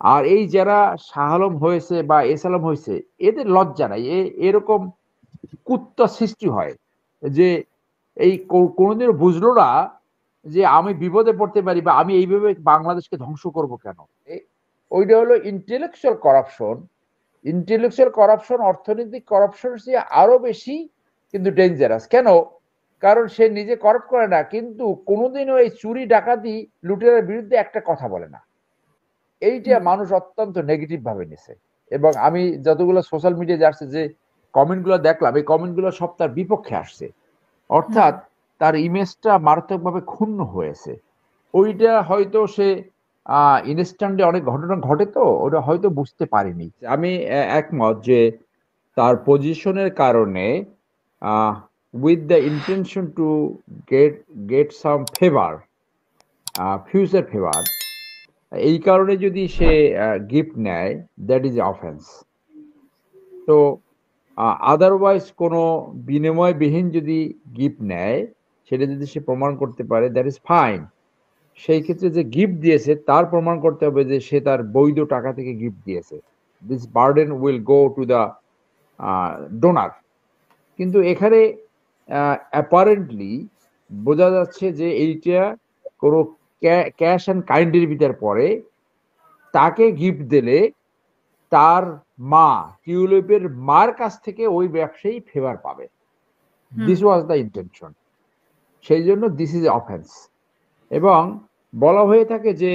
আর এই যারা শাহ আলম হয়েছে বা এস আলম হয়েছে, এদের লজ্জা নাই। এরকম কুত্তা সৃষ্টি হয় যে এই কোনোদিন বুঝলো না যে আমি বিপদে পড়তে পারি বা আমি এইভাবে বাংলাদেশকে ধ্বংস করব কেন। ওইটা হলো ইন্টেলেকচুয়াল করাপশন। ইন্টেলেকচুয়াল করাপশন অর্থনৈতিক করাপশন চেয়ে আরো বেশি কিন্তু ডেঞ্জারাস। কেন? কারণ সে নিজে করাপ্ট করে না, কিন্তু কোনোদিনও এই চুরি ডাকাতি লুটেরার বিরুদ্ধে একটা কথা বলে না। এইটা হুম, মানুষ অত্যন্ত নেগেটিভ ভাবে নিছে। এবং আমি যতগুলো সোশ্যাল মিডিয়া যাচ্ছে যে কমেন্ট গুলো দেখলাম, এই কমেন্ট গুলো সব তার বিপক্ষে আসছে। হুম, অর্থাৎ তার ইমেজটা মারাত্মকভাবে ক্ষুণ্ণ হয়েছে। ওইটা হয়তো সে ইনস্ট্যান্টলি অনেক ঘটনা ঘটে, তো ওটা হয়তো বুঝতে পারিনি। আমি একমত যে তার পজিশনের কারণে, with the intention to get get some favour, future favour, এই কারণে যদি সে গিফট নেয়, দ্যাট ইজ অফেন্স। তো আদারওয়াইজ কোনো বিনিময়বিহীন যদি গিফট নেয়, সেটা যদি সে প্রমাণ করতে পারে, দ্যাট ইজ ফাইন। সেই ক্ষেত্রে যে গিফট দিয়েছে তার প্রমাণ করতে হবে যে সে তার বৈধ টাকা থেকে গিফট দিয়েছে। This burden will go to the donor. কিন্তু এখানে অ্যাপারেন্টলি বোঝা যাচ্ছে যে এইটা কোনো ক্যাশ অ্যান্ড কাইন্ডের ভিতর পড়ে। তাকে গিফট দিলে তার মা, টিউলিপের মার কাছ থেকে ওই ব্যবসায়ী ফেভার পাবে। হুম, দিস ওয়াজ দ্য ইন্টেনশন। সেই জন্য দিস ইজ অফেন্স। এবং বলা হয়ে থাকে যে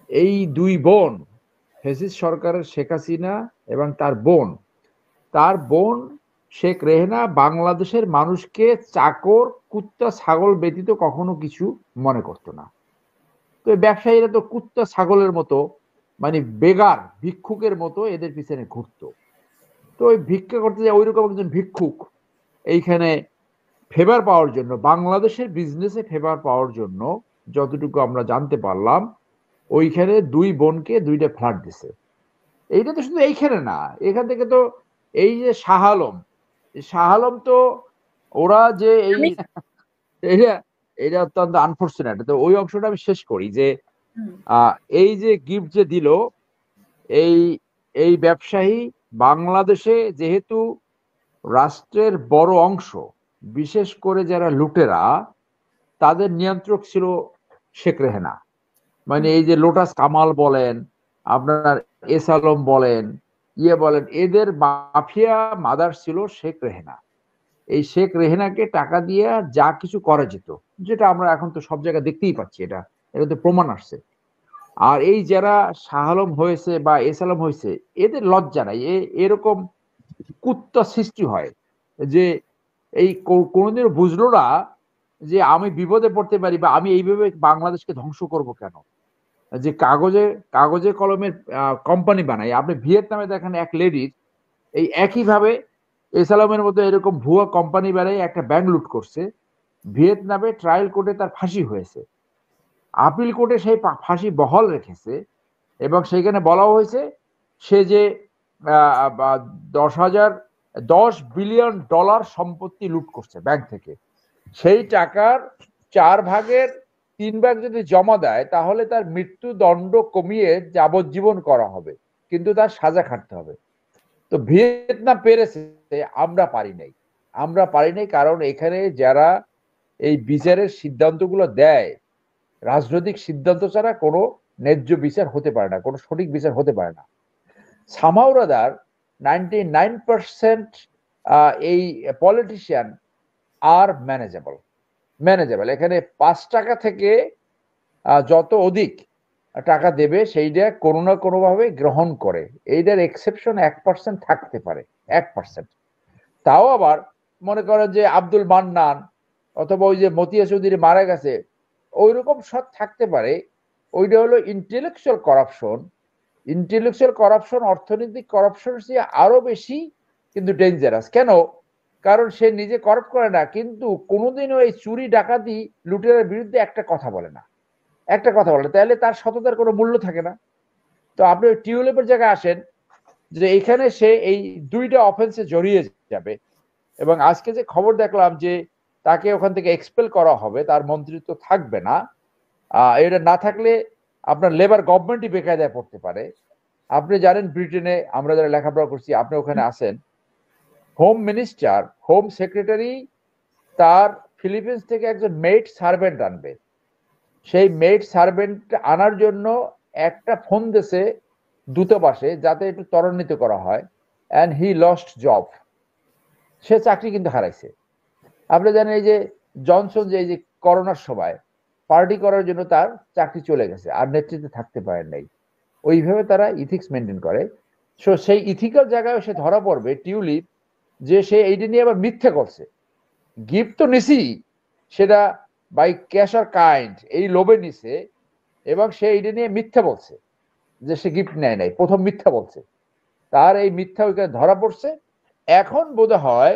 এই দুই বোন, ফেসিস সরকারের শেখ হাসিনা এবং তার বোন শেখ রেহেনা বাংলাদেশের মানুষকে চাকর, কুত্তা, ছাগল ব্যতীত কখনো কিছু মনে করতো না। তো এই ব্যবসায়ীরা তো কুত্তা ছাগলের মতো, মানে বেগার ভিক্ষুকের মতো এদের পিছনে ঘুরতো। তো ওই ভিক্ষা করতে যায় ওইরকম একজন ভিক্ষুক এইখানে ফেভার পাওয়ার জন্য, বাংলাদেশের বিজনেসে ফেভার পাওয়ার জন্য, যতটুকু আমরা জানতে পারলাম, ওইখানে দুই বোনকে দুইটা ফ্ল্যাট দিছে। এইটা তো শুধু এইখানে না, এখান থেকে তো এই যে শাহ আলম, এই শাহ আলম তো ওরা যে এই আমি এটা এটা অত্যন্ত আনফর্চুনেট। তো ওই অংশটা আমি শেষ করি যে হুম, আহ, এই যে গিফট যে দিল এই এই ব্যবসায়ী, বাংলাদেশে যেহেতু রাষ্ট্রের বড় অংশ, বিশেষ করে যারা লুটেরা, তাদের নিয়ন্ত্রক ছিল শেখ রেহেনা। মানে হুম, এই যে লোটাস কামাল বলেন, আপনার এস আলম বলেন, বলেন, এদের মাফিয়া মাদার ছিল শেখ রেহেনা। এই শেখ রেহেনাকে টাকা দিয়ে যা কিছু করা যেত, যেটা আমরা এখন তো সব জায়গায় দেখতেই পাচ্ছি, এটা এটা তো প্রমাণ আসছে। আর এই যারা শাহ আলম হয়েছে বা এস আলম হয়েছে, এদের লজ্জা নাই। এরকম কুত্তা সৃষ্টি হয় যে এই কোনোদিন বুঝলো না যে আমি বিপদে পড়তে পারি বা আমি এইভাবে বাংলাদেশকে ধ্বংস করব কেন। যে কাগজে কাগজে কলমের কোম্পানি বানায়। আপনি ভিয়েতনামে দেখেন এক লেডির এই একইভাবে এসালামের মতো এরকম ভুয়া কোম্পানি বানায় একটা ব্যাংক লুট করছে। ভিয়েতনামে ট্রায়াল কোর্টে তার ফাঁসি হয়েছে, আপিল কোর্টে সেই ফাঁসি বহাল রেখেছে। এবং সেখানে বলা হয়েছে সে যে 10,000 $10 বিলিয়ন সম্পত্তি লুট করছে ব্যাংক থেকে, সেই টাকার 4 ভাগের 3 ভাগ যদি জমা দেয় তাহলে তার মৃত্যুদণ্ড কমিয়ে যাবজ্জীবন করা হবে, কিন্তু তার সাজা খাটতে হবে। তো ভিয়েতনাম পেরেছে, আমরা পারি নাই। আমরা পারি নাই কারণ এখানে যারা এই বিচারের সিদ্ধান্তগুলো দেয়, রাজনৈতিক সিদ্ধান্ত ছাড়া কোনো ন্যায্য বিচার হতে পারে না, কোনো সঠিক বিচার হতে পারে না। সামাও রাদার 99% এই পলিটিশিয়ান আর ম্যানেজেবল। এখানে 5 টাকা থেকে যত অধিক টাকা দেবে সেইটা কোনো না কোনো ভাবে গ্রহণ করে। এইটার এক্সেপশন 1% থাকতে পারে, 1%। তাও আবার মনে করেন যে আব্দুল মান্নান অথবা ওই যে মতিয়া চৌধুরী মারা গেছে, ওই রকম সৎ থাকতে পারে। ওইটা হলো ইন্টেলেকচুয়াল করাপশন। ইন্টেলেকচুয়াল করাপশন অর্থনৈতিক করাপশন চেয়ে আরো বেশি কিন্তু ডেঞ্জারাস। কেন? কারণ সে নিজে করাপ্ট করে না, কিন্তু কোনোদিনও এই চুরি ডাকাতি লুটেরার বিরুদ্ধে একটা কথা বলে না। একটা কথা বলে, তাহলে তার সততার কোনো মূল্য থাকে না। তো আপনি ওই টিউলিপের জায়গায় আসেন যে এখানে সে এই দুইটা অফেন্সে জড়িয়ে যাবে। এবং আজকে যে খবর দেখলাম যে তাকে ওখান থেকে এক্সপেল করা হবে, তার মন্ত্রিত্ব থাকবে না। এটা না থাকলে আপনার লেবার গভর্নমেন্টই বেকায়দায় পড়তে পারে। আপনি জানেন ব্রিটেনে আমরা যারা লেখাপড়া করছি, আপনি ওখানে আছেন, হোম মিনিস্টার, হোম সেক্রেটারি তার ফিলিপিন্স থেকে একজন মেড সার্ভেন্ট আনবে। সেই মেড সার্ভেন্ট আনার জন্য একটা ফোন দিয়েছে দূতাবাসে যাতে একটু ত্বরান্বিত করা হয়, অ্যান্ড হি লস্ট জব। সে চাকরি কিন্তু হারাইছে। আপনি জানেন এই যে জনসন যে এই যে করোনার সময় পার্টি করার জন্য তার চাকরি চলে গেছে, আর নেতৃত্বে থাকতে পারেন নাই। ওইভাবে তারা ইথিক্স মেনটেন করে। সো সেই ইথিক্যাল জায়গায় সে ধরা পড়বে টিউলিপ, যে সে এইটা নিয়ে আবার মিথ্যে করছে। গিফট তো নিছি, সেটা বাই ক্যাশ আর কাইন্ড এই লোভে নিছে, এবং সে এইটা নিয়ে মিথ্যা বলছে যে সে গিফট নেয় নাই, প্রথম মিথ্যা বলছে। তার এই মিথ্যা ওইখানে ধরা পড়ছে। এখন বোধ হয়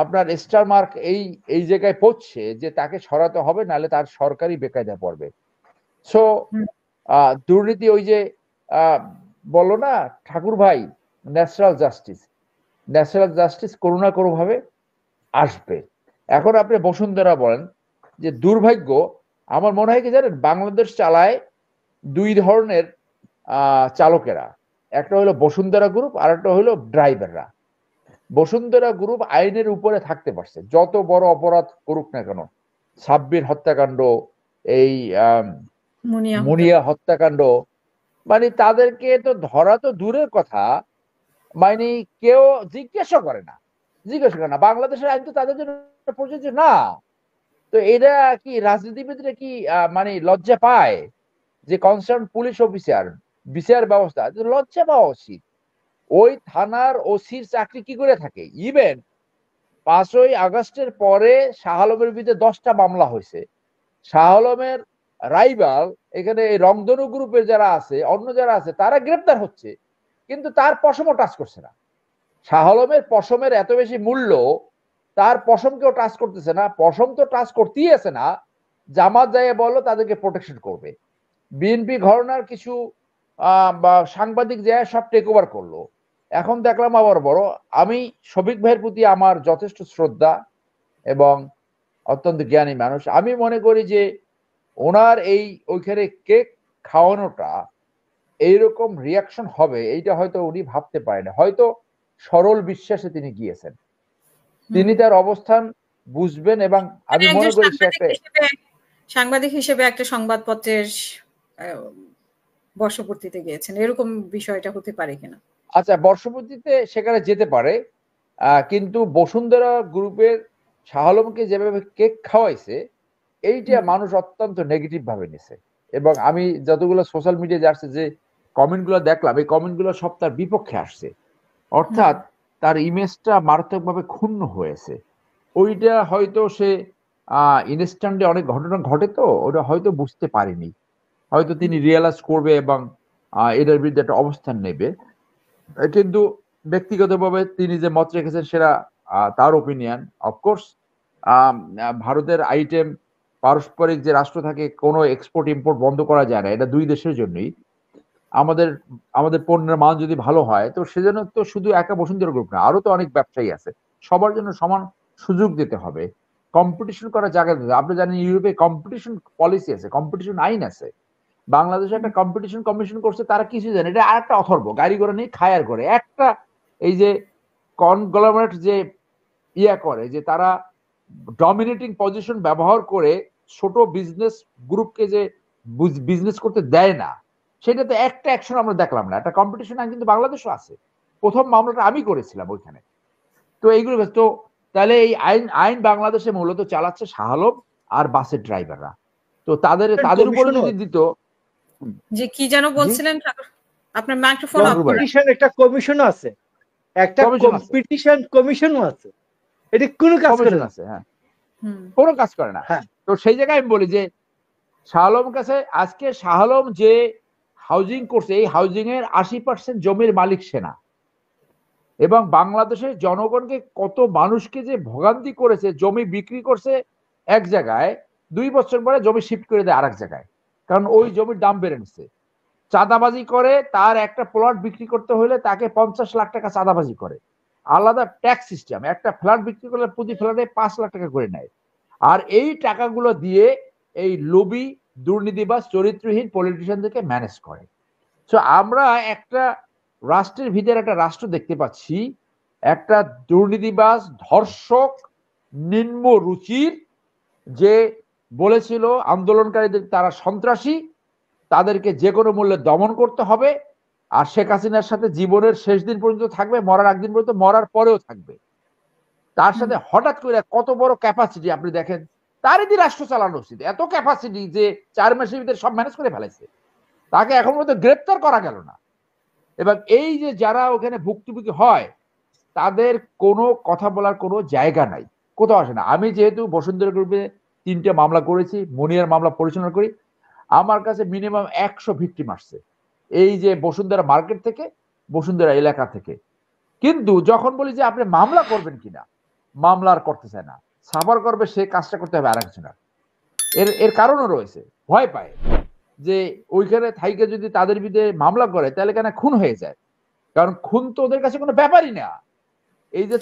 আপনার স্টার মার্ক এই এই জায়গায় পড়ছে যে তাকে সরাতে হবে, নাহলে তার সরকারি বেকায়দা পড়বে। সো দুর্নীতি ওই যে বলো না ঠাকুর ভাই, ন্যাচারাল জাস্টিস, ন্যাচারাল জাস্টিস কোনো না কোনো ভাবে আসবে। এখন আপনি বসুন্ধরা বলেন, যে দুর্ভাগ্য, আমার মনে হয় কি জানেন, বাংলাদেশ চালায় দুই ধরনের চালকেরা। একটা হলো বসুন্ধরা গ্রুপ, আর একটা হলো ড্রাইভাররা। বসুন্ধরা গ্রুপ আইনের উপরে থাকতে পারছে, যত বড় অপরাধ করুক না কেন, সাব্বির হত্যাকাণ্ড, এই মুনিয়া হত্যাকাণ্ড, মানে তাদেরকে তো ধরা তো দূরের কথা, মানে কেউ জিজ্ঞাসা করে না, বাংলাদেশের আইন তো তাদের জন্য প্রযোজ্য না। তো এটা কি রাজনীতিবিদরা কি মানে লজ্জা পায় যে কনসার্ন পুলিশ অফিসার, বিচার ব্যবস্থা লজ্জা পাওয়া উচিত। ওই থানার ওসির চাকরি কি করে থাকে? ইভেন 5ই আগস্টের পরে শাহ আলমের বিরুদ্ধে 10টা মামলা হয়েছে। শাহ আলমের রাইভাল এখানে এই রংধনু গ্রুপের যারা আছে, অন্য যারা আছে, তারা গ্রেপ্তার হচ্ছে, কিন্তু তার পশমও টাচ করছে না। শাহ আলমের পশমের এত বেশি মূল্য, তার পশম কেউ টাচ করতেছে না। পশম তো টাচ করতেই আছে না, জামাত যায় বললো তাদেরকে প্রোটেকশন করবে। বিএনপি ঘরানার কিছু সাংবাদিক যায় সব টেক ওভার করলো। এখন দেখলাম আবার বড়, আমি শফিক ভাইয়ের প্রতি আমার যথেষ্ট শ্রদ্ধা এবং অত্যন্ত জ্ঞানী মানুষ। আমি মনে করি যে ওনার এই ওইখানে কেক খাওয়ানোটা এইরকম রিয়াকশন হবে, এইটা হয়তো উনি ভাবতে পারেন। হয়তো সরল বিশ্বাসে তিনি গিয়েছেন, তিনি তার অবস্থান বুঝবেন, এবং আমি মনে করি সে একটা সাংবাদিক হিসেবে একটা সংবাদপত্রের বর্ষপূর্তিতে গিয়েছেন, এরকম বিষয়টা হতে পারে কিনা? আচ্ছা, বর্ষপূর্তিতে সেখানে যেতে পারে, কিন্তু বসুন্ধরা গ্রুপের শাহ আলমকে যেভাবে কেক খাওয়াইছে, এইটা মানুষ অত্যন্ত নেগেটিভ ভাবে নিছে। এবং আমি যতগুলো সোশ্যাল মিডিয়ায় আসছে যে কমেন্ট গুলো দেখলাম, এই কমেন্ট গুলো সব তার বিপক্ষে আসছে। অর্থাৎ তার ইমেজটা মারাত্মকভাবে ক্ষুণ্ণ হয়েছে। ওইটা হয়তো সে ইনস্ট্যান্টে অনেক ঘটনা ঘটে, তো ওটা হয়তো বুঝতে পারেনি। হয়তো তিনি রিয়েলাইজ করবে এবং এটার বিরুদ্ধে একটা অবস্থান নেবে। কিন্তু ব্যক্তিগতভাবে তিনি যে মত রেখেছেন সেটা তার ওপিনিয়ন। অফকোর্স ভারতের আইটেম পারস্পরিক যে রাষ্ট্র থাকে, কোনো এক্সপোর্ট ইম্পোর্ট বন্ধ করা যায় না, এটা দুই দেশের জন্যই। আমাদের পণ্যের মান যদি ভালো হয়, তো সেজন্য তো শুধু একা বসুন্ধরা গ্রুপ না, আরো তো অনেক ব্যবসায়ী আছে, সবার জন্য সমান সুযোগ দিতে হবে, কম্পিটিশন করার জায়গা দিতে হবে। আপনি জানেন ইউরোপে কম্পিটিশন পলিসি আছে, কম্পিটিশন আইন আছে। বাংলাদেশে একটা কম্পিটিশন কমিশন করছে, তারা কিছু জানে, এটা আর একটা অথর্ব, গাড়ি ঘোড়া নিয়ে খায়ার করে একটা এই যে কনগ্লোমারেট যে করে, যে তারা ডমিনেটিং পজিশন ব্যবহার করে ছোট বিজনেস গ্রুপকে যে বিজনেস করতে দেয় না, সেটা তো একটা অ্যাকশন আমরা দেখলাম না। একটা কম্পিটিশন আইন কিন্তু বাংলাদেশও আছে, প্রথম মামলাটা আমি করেছিলাম ওইখানে। তো এইগুলো তো তাহলে এই আইন বাংলাদেশে মূলত চালাচ্ছে শাহ আলম আর বাসের ড্রাইভাররা। তো তাদের উপরে যদি দিত, যে কি যেন বলছিলেন আপনার মাইক্রোফোন অফ করেন। একটা কমিশন আছে, একটা কম্পিটিশন কমিশনও আছে, এটা কোনো কাজ করে না। হ্যাঁ, কোনো কাজ করে না। তো সেই জায়গায় আমি বলি যে শাহ আলম কাছে আজকে শাহ আলম যে হাউজিং করছে, এই হাউজিং এর 80% জমির মালিক সেনা, এবং বাংলাদেশের জনগণকে কত মানুষকে যে ভোগান্তি করেছে, জমি বিক্রি করছে এক জায়গায়, 2 বছর পরে জমি শিফট করে দেয় আরেক জায়গায়, কারণ ওই জমির দাম বেড়ে নিচ্ছে। চাঁদাবাজি করে, তার একটা প্লট বিক্রি করতে হলে তাকে 50 লাখ টাকা চাঁদাবাজি করে। আলাদা ট্যাক্স সিস্টেম, একটা ফ্ল্যাট বিক্রি করলে প্রতি ফ্ল্যাটে 5 লাখ টাকা করে নেয়। আর এই টাকাগুলো দিয়ে এই লোভী দুর্নীতিবাজ চরিত্রহীন পলিটিশিয়ানদেরকে ম্যানেজ করে। সো আমরা একটা রাষ্ট্রের ভিতরে একটা রাষ্ট্র দেখতে পাচ্ছি, একটা দুর্নীতিবাজ ধর্ষক নিম্ন রুচির, যে বলেছিল আন্দোলনকারীদের তারা সন্ত্রাসী, তাদেরকে যে কোনো মূল্যে দমন করতে হবে, আর শেখ হাসিনার সাথে জীবনের শেষ দিন পর্যন্ত থাকবে, মরার একদিন পর্যন্ত, মরার পরেও থাকবে। তার সাথে হঠাৎ করে কত বড় ক্যাপাসিটি আপনি দেখেন, তারই দিয়ে রাষ্ট্র চালানো উচিত, এত ক্যাপাসিটি যে 4 মাসের ভিতরে সব ম্যানেজ করে ফেলেছে, তাকে এখন পর্যন্ত গ্রেপ্তার করা গেল না। এবং এই যে যারা ওখানে ভুক্তভোগী হয় তাদের কোনো কথা বলার কোনো জায়গা নাই, কোথাও আসে না। আমি যেহেতু বসুন্ধরা গ্রুপে 3টে মামলা করেছি, মুনিয়ার মামলা পরিচালনা করি, আমার কাছে মিনিমাম 100 ভিকটিম আসছে এই যে বসুন্ধরা মার্কেট থেকে, বসুন্ধরা এলাকা থেকে। কিন্তু যখন বলি যে আপনি মামলা করবেন কিনা, মামলা আর করতে চায় না, সাফার করবে সে কাজটা করতে হবে আরেকজনের। এর কারণও রয়েছে, ভয় পায় যে ওইখানে থাইকে যদি তাদের বিরুদ্ধে মামলা করে তাহলে কেন খুন হয়ে যায়, কারণ খুন তো ওদের কাছে কোনো ব্যাপারই না। এই যে